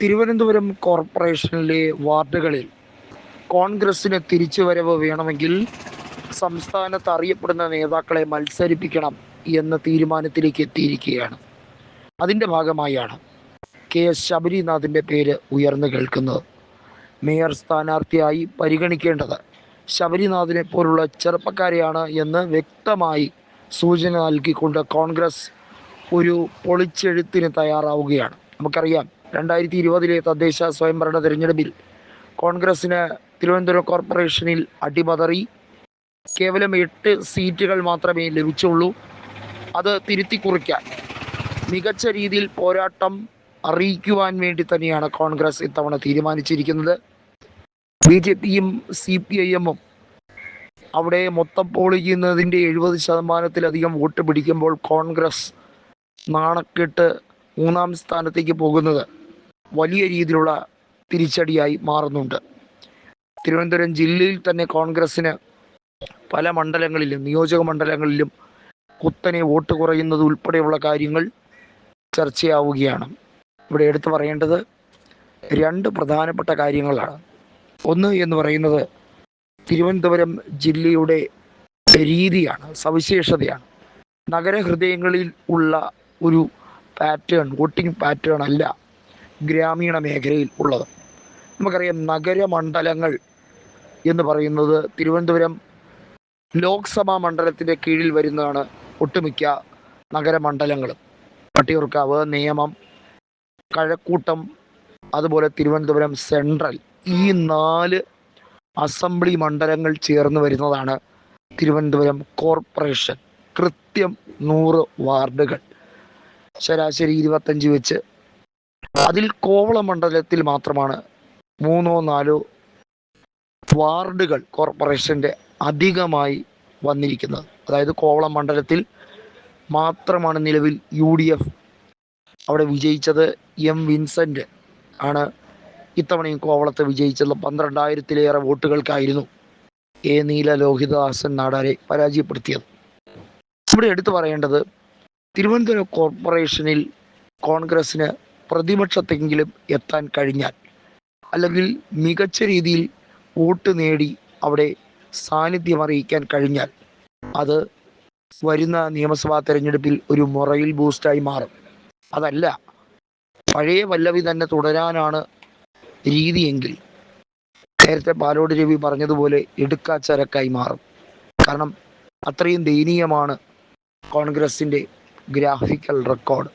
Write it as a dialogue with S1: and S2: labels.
S1: തിരുവനന്തപുരം കോർപ്പറേഷനിലെ വാർഡുകളിൽ കോൺഗ്രസിന് തിരിച്ചുവരവ് വേണമെങ്കിൽ സംസ്ഥാനത്ത് അറിയപ്പെടുന്ന നേതാക്കളെ മത്സരിപ്പിക്കണം എന്ന തീരുമാനത്തിലേക്ക് എത്തിയിരിക്കുകയാണ്. അതിൻ്റെ ഭാഗമായാണ് ശബരിനാഥിൻ്റെ പേര് ഉയർന്നു കേൾക്കുന്നത്. മേയർ സ്ഥാനാർത്ഥിയായി പരിഗണിക്കേണ്ടത് ശബരിനാഥിനെ പോലുള്ള ചെറുപ്പക്കാരെയാണ് എന്ന് വ്യക്തമായി സൂചന നൽകിക്കൊണ്ട് കോൺഗ്രസ് ഒരു പൊളിച്ചെഴുത്തിന് തയ്യാറാവുകയാണ്. നമുക്കറിയാം, 2020 തദ്ദേശ സ്വയംഭരണ തിരഞ്ഞെടുപ്പിൽ കോൺഗ്രസിന് തിരുവനന്തപുരം കോർപ്പറേഷനിൽ അടിപതറി. കേവലം 8 സീറ്റുകൾ മാത്രമേ ലഭിച്ചുള്ളൂ. അത് തിരുത്തി കുറിക്കാൻ മികച്ച രീതിയിൽ പോരാട്ടം അറിയിക്കുവാൻ വേണ്ടി തന്നെയാണ് കോൺഗ്രസ് ഇത്തവണ തീരുമാനിച്ചിരിക്കുന്നത്. BJPയും CPIMും അവിടെ മൊത്തം പോൾ ചെയ്യുന്നതിൻ്റെ 70%-ലധികം വോട്ട് പിടിക്കുമ്പോൾ കോൺഗ്രസ് നാണക്കെട്ട് 3ാം സ്ഥാനത്തേക്ക് പോകുന്നത് വലിയ രീതിയിലുള്ള തിരിച്ചടിയായി മാറുന്നുണ്ട്. തിരുവനന്തപുരം ജില്ലയിൽ തന്നെ കോൺഗ്രസിന് പല മണ്ഡലങ്ങളിലും നിയോജക മണ്ഡലങ്ങളിലും കുത്തനെ വോട്ട് കുറയുന്നത് ഉൾപ്പെടെയുള്ള കാര്യങ്ങൾ ചർച്ചയാവുകയാണ്. ഇവിടെ എടുത്തു പറയേണ്ടത് 2 പ്രധാനപ്പെട്ട കാര്യങ്ങളാണ്. ഒന്ന് എന്ന് പറയുന്നത് തിരുവനന്തപുരം ജില്ലയുടെ രീതിയാണ്, സവിശേഷതയാണ്. നഗരഹൃദയങ്ങളിൽ ഉള്ള ഒരു വോട്ടിംഗ് പാറ്റേൺ അല്ല ഗ്രാമീണ മേഖലയിൽ ഉള്ളത്. നമുക്കറിയാം, നഗരമണ്ഡലങ്ങൾ എന്ന് പറയുന്നത് തിരുവനന്തപുരം ലോക്സഭാ മണ്ഡലത്തിൻ്റെ കീഴിൽ വരുന്നതാണ് ഒട്ടുമിക്ക നഗരമണ്ഡലങ്ങളും. വട്ടിയൂർക്കാവ്, നേമം, കഴക്കൂട്ടം, അതുപോലെ തിരുവനന്തപുരം സെൻട്രൽ, ഈ 4 അസംബ്ലി മണ്ഡലങ്ങൾ ചേർന്ന് വരുന്നതാണ് തിരുവനന്തപുരം കോർപ്പറേഷൻ. കൃത്യം 100 വാർഡുകൾ, ശരാശരി 25 വെച്ച്. അതിൽ കോവളം മണ്ഡലത്തിൽ മാത്രമാണ് 3-4 വാർഡുകൾ കോർപ്പറേഷൻ്റെ അധികമായി വന്നിരിക്കുന്നത്. അതായത് കോവളം മണ്ഡലത്തിൽ മാത്രമാണ് നിലവിൽ UDF അവിടെ വിജയിച്ചത്. M. വിൻസെൻ്റ് ആണ് ഇത്തവണയും കോവളത്ത് വിജയിച്ചത്. 12,000-ലേറെ വോട്ടുകൾക്കായിരുന്നു A. നീല ലോഹിതദാസൻ നാടാരെ പരാജയപ്പെടുത്തിയത്. ഇവിടെ എടുത്തു പറയേണ്ടത്, തിരുവനന്തപുരം കോർപ്പറേഷനിൽ കോൺഗ്രസിന് പ്രതിപക്ഷത്തെങ്കിലും എത്താൻ കഴിഞ്ഞാൽ, അല്ലെങ്കിൽ മികച്ച രീതിയിൽ വോട്ട് നേടി അവിടെ സാന്നിധ്യം അറിയിക്കാൻ കഴിഞ്ഞാൽ, അത് വരുന്ന നിയമസഭാ തെരഞ്ഞെടുപ്പിൽ ഒരു മൊറൈൽ ബൂസ്റ്റായി മാറും. അതല്ല, പഴയ പല്ലവി തന്നെ തുടരാനാണ് രീതിയെങ്കിൽ നേരത്തെ പാലോട് രവി പറഞ്ഞതുപോലെ എടുക്കാച്ചരക്കായി മാറും. കാരണം അത്രയും ദയനീയമാണ് കോൺഗ്രസിൻ്റെ ഗ്രാഫിക്കൽ റെക്കോർഡ്.